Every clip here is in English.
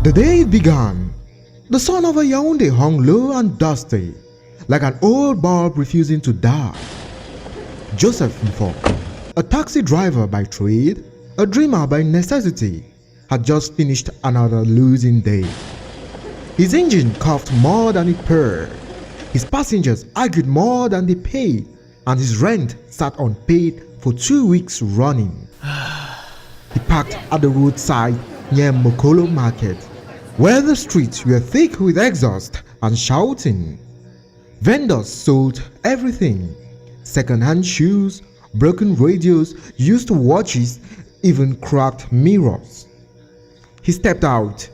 The day it began, the sun over Yaoundé hung low and dusty, like an old bulb refusing to die. Joseph Mfo, a taxi driver by trade, a dreamer by necessity, had just finished another losing day. His engine coughed more than it purred, his passengers argued more than they paid, and his rent sat unpaid for 2 weeks running. He parked at the roadside near Mokolo Market, where the streets were thick with exhaust and shouting. Vendors sold everything: second-hand shoes, broken radios, used watches, even cracked mirrors. He stepped out,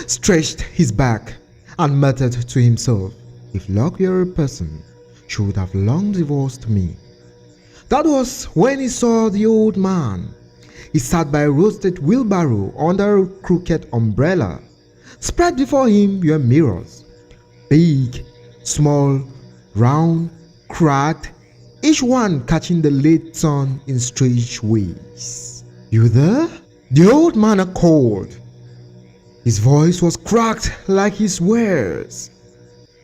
stretched his back, and muttered to himself, "If luck were a person, she would have long divorced me." That was when he saw the old man. He sat by a roasted wheelbarrow under a crooked umbrella. Spread before him were mirrors, big, small, round, cracked, each one catching the late sun in strange ways. "You there?" The old man called. His voice was cracked like his words.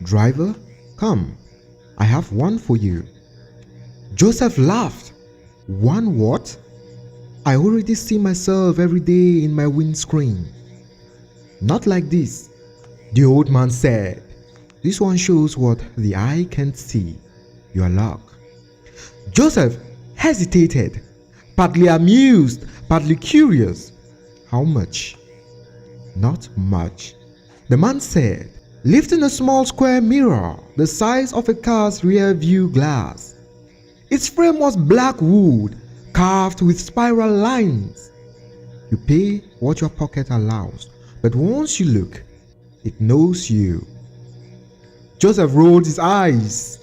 "Driver, come, I have one for you." Joseph laughed. "One what? I already see myself every day in my windscreen." "Not like this," the old man said. "This one shows what the eye can't see. Your luck." Joseph hesitated, partly amused, partly curious. "How much?" "Not much," the man said, lifting a small square mirror the size of a car's rear view glass. Its frame was black wood, carved with spiral lines. "You pay what your pocket allows, but once you look, it knows you." Joseph rolled his eyes.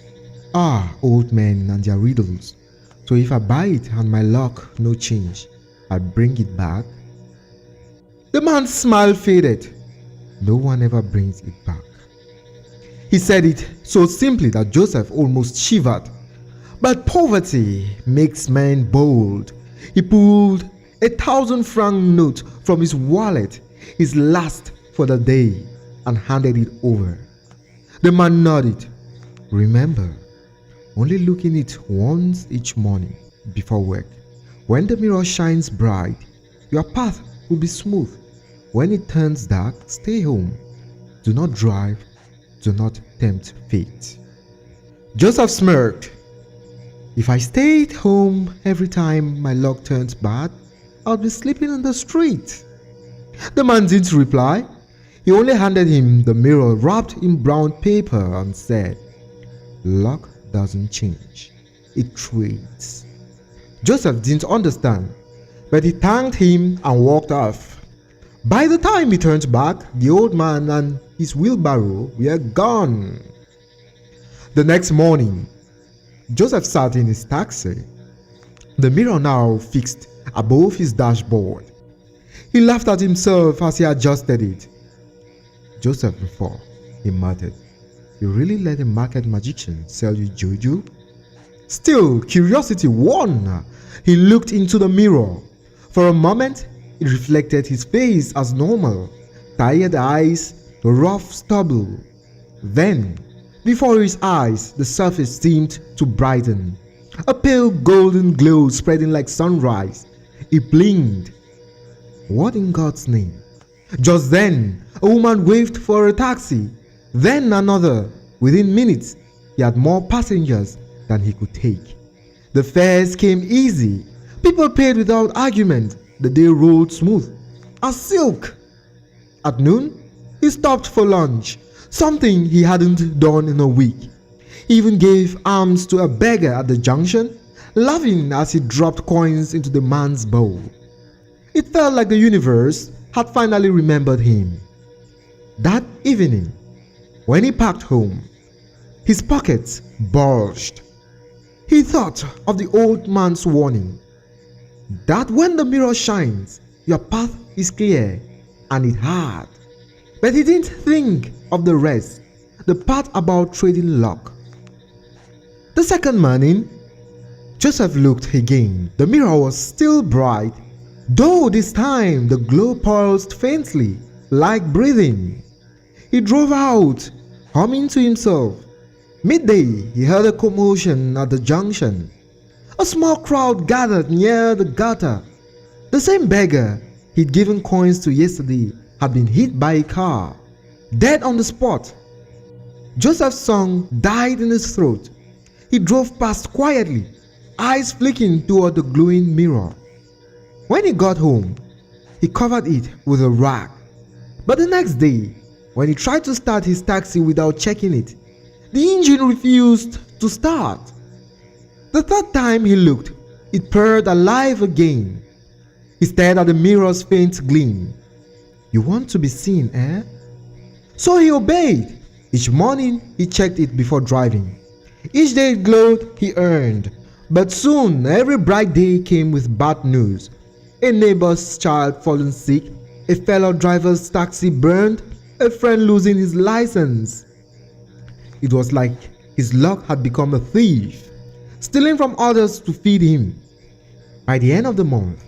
"Ah, old men and their riddles. So if I buy it and my luck no change, I bring it back?" The man's smile faded. "No one ever brings it back." He said it so simply that Joseph almost shivered. But poverty makes men bold. He pulled a 1,000-franc note from his wallet, his last for the day, and handed it over. The man nodded. "Remember, only look in it once each morning before work. When the mirror shines bright, your path will be smooth. When it turns dark, stay home. Do not drive, do not tempt fate." Joseph smirked. "If I stayed home every time my luck turns bad, I'd be sleeping in the street." The man didn't reply. He only handed him the mirror wrapped in brown paper and said, "Luck doesn't change, it trades." Joseph didn't understand, but he thanked him and walked off. By the time he turned back, the old man and his wheelbarrow were gone. The next morning, Joseph sat in his taxi, the mirror now fixed above his dashboard. He laughed at himself as he adjusted it. "Joseph Mfo," he muttered, "you really let a market magician sell you juju?" Still, curiosity won. He looked into the mirror. For a moment, it reflected his face as normal, tired eyes, rough stubble. Then, before his eyes, the surface seemed to brighten. A pale golden glow spreading like sunrise. He blinked. What in God's name? Just then, a woman waved for a taxi. Then another. Within minutes, he had more passengers than he could take. The fares came easy. People paid without argument. The day rolled smooth as silk. At noon, he stopped for lunch, something he hadn't done in a week. He even gave alms to a beggar at the junction, laughing as he dropped coins into the man's bowl. It felt like the universe had finally remembered him. That evening, when he packed home, his pockets bulged. He thought of the old man's warning, that when the mirror shines, your path is clear, and it had. But he didn't think of the rest, the part about trading luck. The second morning, Joseph looked again. The mirror was still bright, though this time the glow pulsed faintly, like breathing. He drove out, humming to himself. Midday, he heard a commotion at the junction. A small crowd gathered near the gutter. The same beggar he'd given coins to yesterday had been hit by a car, dead on the spot. Joseph's song died in his throat. He drove past quietly, eyes flicking toward the glowing mirror. When he got home, he covered it with a rag. But the next day, when he tried to start his taxi without checking it, the engine refused to start. The third time he looked, it purred alive again. He stared at the mirror's faint gleam. You want to be seen, eh? So he obeyed. Each morning he checked it before driving. Each day it glowed, he earned. But soon every bright day came with bad news. A neighbor's child fallen sick, a fellow driver's taxi burned, a friend losing his license. It was like his luck had become a thief, stealing from others to feed him. By the end of the month,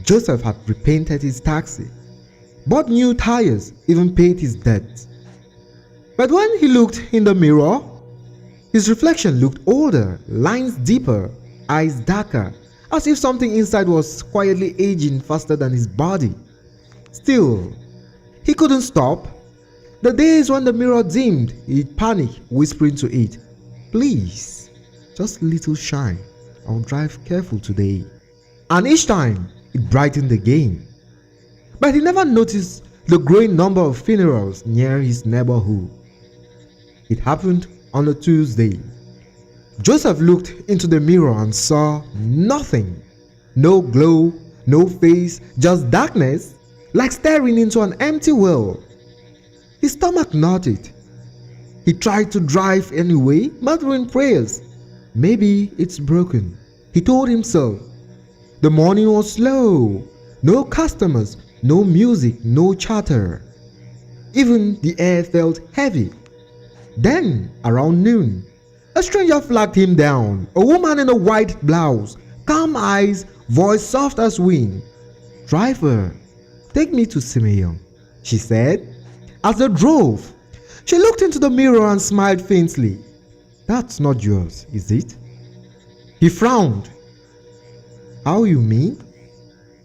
Joseph had repainted his taxi, bought new tires, even paid his debts. But when he looked in the mirror, his reflection looked older, lines deeper, eyes darker, as if something inside was quietly aging faster than his body. Still, he couldn't stop. The days when the mirror dimmed, he'd panic, whispering to it, "Please, just little shine. I'll drive careful today." And each time, it brightened again. But he never noticed the growing number of funerals near his neighborhood. It happened on a Tuesday. Joseph looked into the mirror and saw nothing. No glow, no face, just darkness, like staring into an empty well. His stomach knotted. He tried to drive anyway, muttering prayers. Maybe it's broken, he told himself. The morning was slow. No customers, no music, no chatter. Even the air felt heavy. Then, around noon, a stranger flagged him down, a woman in a white blouse, calm eyes, voice soft as wind. "Driver, take me to Simeon," she said. As they drove, she looked into the mirror and smiled faintly. "That's not yours, is it?" He frowned. "How you mean?"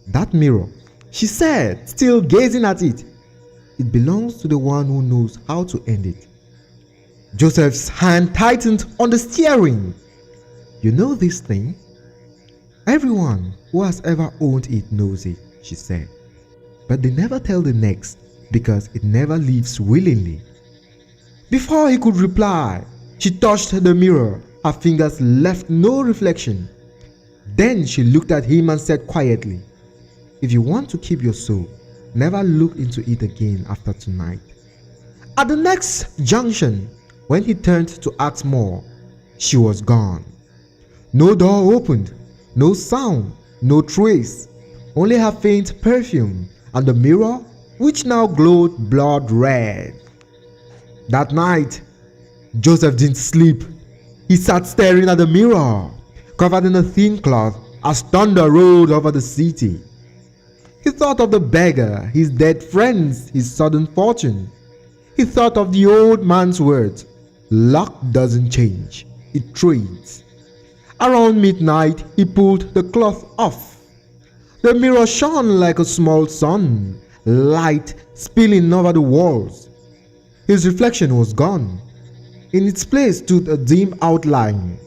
"That mirror," she said, still gazing at it. "It belongs to the one who knows how to end it." Joseph's hand tightened on the steering. "You know this thing? Everyone who has ever owned it knows it," she said. "But they never tell the next because it never leaves willingly." Before he could reply, she touched the mirror. Her fingers left no reflection. Then she looked at him and said quietly, "If you want to keep your soul, never look into it again after tonight." At the next junction, when he turned to ask more, she was gone. No door opened, no sound, no trace, only her faint perfume and the mirror, which now glowed blood red. That night, Joseph didn't sleep. He sat staring at the mirror, covered in a thin cloth, as thunder rolled over the city. He thought of the beggar, his dead friends, his sudden fortune. He thought of the old man's words, "Luck doesn't change, it trades." Around midnight, he pulled the cloth off. The mirror shone like a small sun, light spilling over the walls. His reflection was gone. In its place stood a dim outline,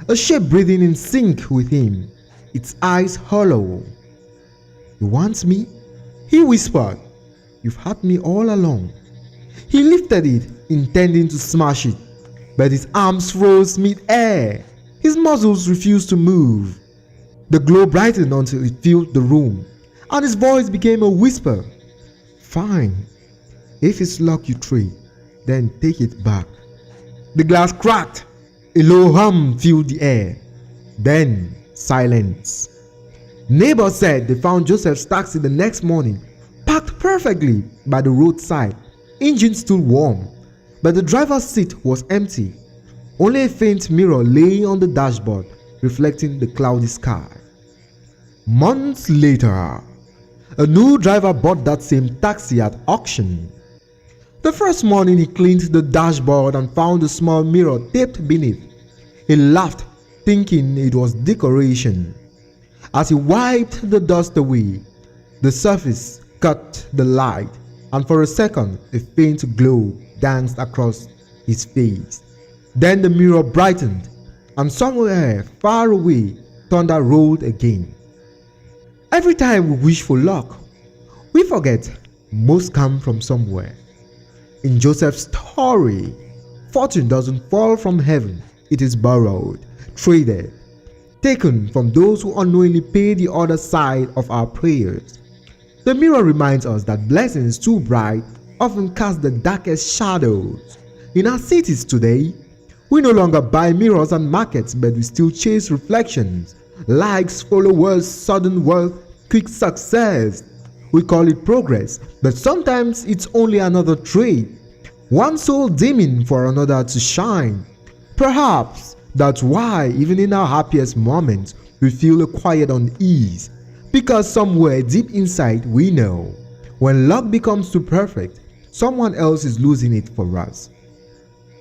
a shape breathing in sync with him, its eyes hollow. "You want me?" he whispered. "You've had me all along." He lifted it, intending to smash it, but his arms froze mid-air. His muscles refused to move. The glow brightened until it filled the room, and his voice became a whisper. "Fine. If it's luck you trade, then take it back." The glass cracked. A low hum filled the air. Then silence. Neighbors said they found Joseph's taxi the next morning, parked perfectly by the roadside, engine still warm, but the driver's seat was empty. Only a faint mirror lay on the dashboard, reflecting the cloudy sky. Months later, A new driver bought that same taxi at auction. The first morning he cleaned the dashboard and found a small mirror taped beneath. He laughed, thinking it was decoration. As he wiped the dust away, the surface caught the light, and for a second a faint glow danced across his face. Then the mirror brightened, and somewhere far away thunder rolled again. Every time we wish for luck, we forget most come from somewhere. In Joseph's story, fortune doesn't fall from heaven, it is borrowed, traded, taken from those who unknowingly pay the other side of our prayers. The mirror reminds us that blessings too bright often cast the darkest shadows. In our cities today, we no longer buy mirrors and markets, but we still chase reflections, likes, followers, sudden wealth, quick success. We call it progress, but sometimes it's only another trade, one soul dimming for another to shine. Perhaps that's why even in our happiest moments we feel a quiet unease, because somewhere deep inside we know when luck becomes too perfect, someone else is losing it for us.